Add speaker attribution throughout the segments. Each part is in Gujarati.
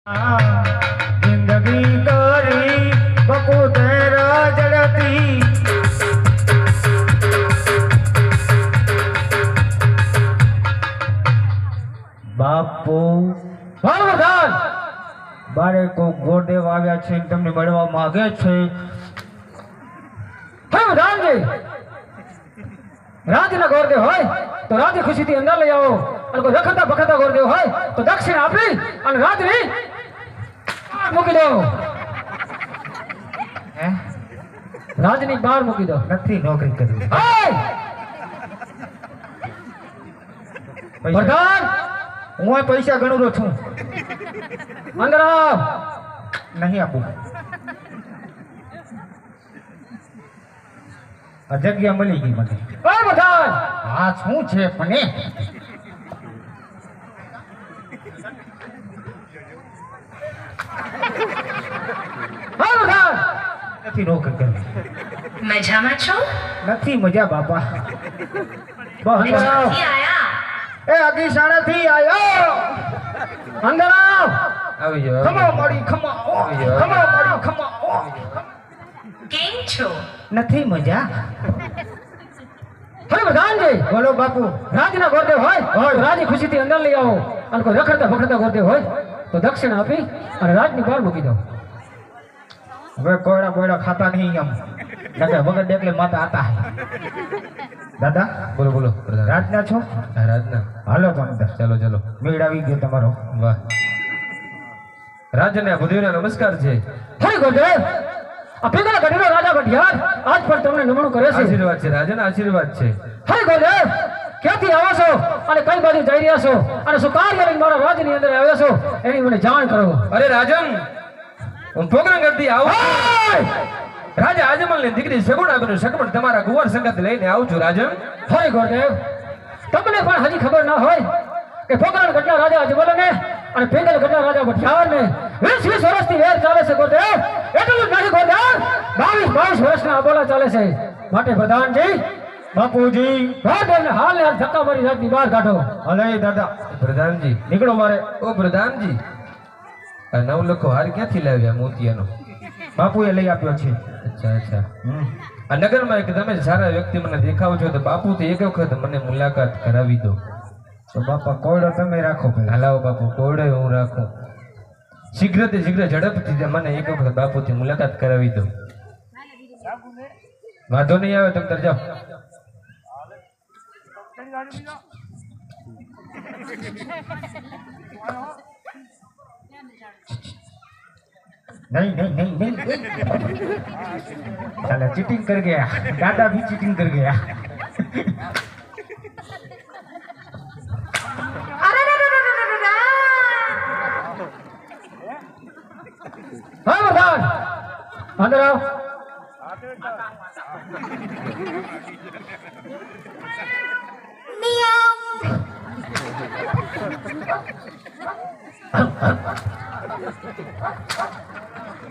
Speaker 1: जिंदगी करी बकू तेरा जड़ती बापू
Speaker 2: પ્રધાન
Speaker 1: બારે કો ગોડે વાવ્યા છે તમને મળવા માંગે છે
Speaker 2: હે પ્રધાનજી રાજના ગોરદેવ હોય તો રાજની ખુશીથી અંદર લઈ આવો અને કોઈ રખડતા ભખડતા ગોરદેવ હોય તો દક્ષિણ આપી અને રાજની મૂકી દો
Speaker 1: હે
Speaker 2: રાજની બહાર મૂકી દો
Speaker 1: નથી નોકરી કરવી
Speaker 2: પ્રધાન
Speaker 1: હું પૈસા ગણું છું
Speaker 2: અંદર આવ
Speaker 1: નહીં આપું આ જગ્યા મળી ગઈ મને
Speaker 2: ઓય પ્રધાન
Speaker 1: હા શું છે પણ
Speaker 2: પ્રધાન
Speaker 1: નથી નોકરી કરવી
Speaker 3: મજામાં છો?
Speaker 1: નથી મજા બાપા બસ
Speaker 3: ક્યાંથી આયા?
Speaker 1: એ અગીશાળાથી આયો
Speaker 2: અંદર આવ
Speaker 4: આવી જાઓ
Speaker 1: ખમા મારી ખમા ખમા મારી ખમા
Speaker 3: કેમ છો?
Speaker 1: નથી મજા
Speaker 2: હે પ્રધાનજી
Speaker 1: બોલો બાપુ
Speaker 2: રાજના ગોરદેવ હોય તો રાજની ખુશીથી અંદર લઈ આવો અને કોઈ રખડતા ભખડતા ગોરદેવ હોય તો દક્ષિણ આપી અને રાજની બહાર મૂકી દો
Speaker 1: હવે કોયડા બોયડા ખાતા નહીં એમ દાદા વગર ડેકલે માતા આતા દાદા
Speaker 4: બોલો બોલો પ્રધાન
Speaker 1: રાજના છો
Speaker 4: હા, રાજના
Speaker 1: હાલો તો અંદર
Speaker 4: ચાલો ચાલો
Speaker 1: મેળ આવી ગયો તમારો
Speaker 4: વાહ રાજને ભૂદેવના નમસ્કાર છે
Speaker 2: હે ગોરદેવ આ પેગલા ગઢનો રાજા ગઢિયાર આજ પણ તમને નમણું કરે છે
Speaker 4: આશીર્વાદ છે રાજના આશીર્વાદ છે
Speaker 2: હે ગોરદેવ ક્યાંથી આવો છો અને કઈ બાજુ જઈ રહ્યા છો અને શું કાર્ય લઈને મારા રાજની અંદર આવ્યા છો એની મને જાણ કરો
Speaker 4: અરે રાજન હું પ્રોગ્રામ કરતી આવું
Speaker 2: હે!
Speaker 4: રાજા આજમલ ની દીકરી સગુણાબેન સગમણ તમારા કુંવર સંગત લઈને આવું છું રાજન
Speaker 2: હે ગોરદેવ તમને પણ હજી ખબર ન હોય કે પોકરણ ગઢના રાજા અજમલને અને પેગલ ગઢના રાજા ભઠિયારને 20 વર્ષથી વેર ચાલે છે ગોરદેવ એટલું જ નહીં ગોરદેવ 22 વર્ષના અબોલા ચાલે છે માટે પ્રધાનજી
Speaker 1: બાપુજી
Speaker 2: ગોરદેવને હાલને હાલ ધક્કા મારી રાજની બહાર કાઢો
Speaker 1: હલે દાદા
Speaker 4: પ્રધાનજી
Speaker 1: નીકળો મારે
Speaker 4: ઓ પ્રધાનજી આ 9 લખો હાર ક્યાંથી લાવ્યા મોતિયાનો
Speaker 1: બાપુએ લઈ આપ્યો છે
Speaker 4: અચ્છા અચ્છા આ નગરમાં એક તમે સારા વ્યક્તિ મને દેખાવ છો તો બાપુથી એક વખત મને મુલાકાત કરાવી દો
Speaker 1: તો બાપા કોયડો તમે રાખો પેલા
Speaker 4: હાલાવો બાપુ કોડે હું રાખું શીઘ્રથી શીઘ્ર ઝડપથી મને એક વખત બાપુથી મુલાકાત કરાવી દો વાંધો નહીં આવે તમે તર જાઓ
Speaker 1: नहीं नहीं नहीं नहीं साला चीटिंग कर गया दादा भी चीटिंग कर गया
Speaker 3: અરે રે રે રે રે રે રે!
Speaker 2: હા પ્રધાન અંદર આવ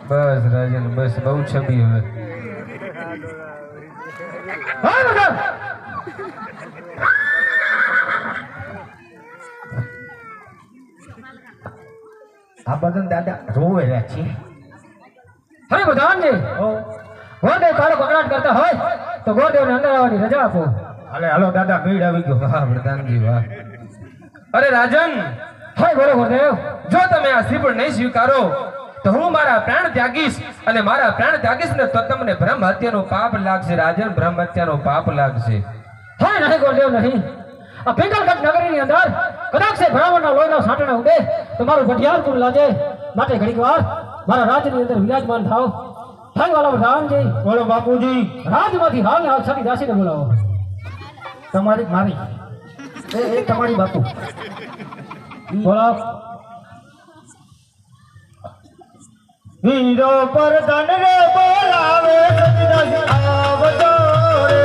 Speaker 4: બસ રાજન બસ બહુ છબી હવે
Speaker 2: હા પ્રધાન
Speaker 1: આ બધું દાદા રોવે રહ્યા છે
Speaker 2: હરે પ્રધાનજી ગોરદેવ કાળો કકડાટ કરતા હોય તો ગોરદેવને અંદર આવવાની રજા આપો
Speaker 1: હાલે હાલો દાદા ભીડ આવી ગયો
Speaker 4: વાહ પ્રધાનજી વાહ અરે રાજન
Speaker 2: હરે બોલો ગોરદેવ
Speaker 4: જો તમે આ શ્રીફળ નહીં સ્વીકારો તો હું મારા પ્રાણ ત્યાગીશ અને મારા પ્રાણ ત્યાગીશ ને તો તમને બ્રહ્મ હત્યાનું પાપ લાગશે રાજન બ્રહ્મ હત્યાનું પાપ લાગશે
Speaker 2: હા નહીં ગોરદેવ નહીં આ પિંગલગઢ નગરીની અંદર કદાચ છે બ્રાહ્મણના લોહીના સાંટણા ઉડે તો મારું ભટિયાર કુળ લાગે માટે ઘડીક વાર મારા રાજની અંદર વિરાજમાન થાવ થાય વાલા પ્રધાનજી
Speaker 1: બોલો બાપુજી
Speaker 2: રાજમાંથી હાલ હાલ છડી દાસીને બોલાવો
Speaker 1: તમારી મારી એ તમારી બાપુ
Speaker 2: બોલાવો
Speaker 1: વીરો પર ધન રે બોલાવે સજદાસ આવજો રે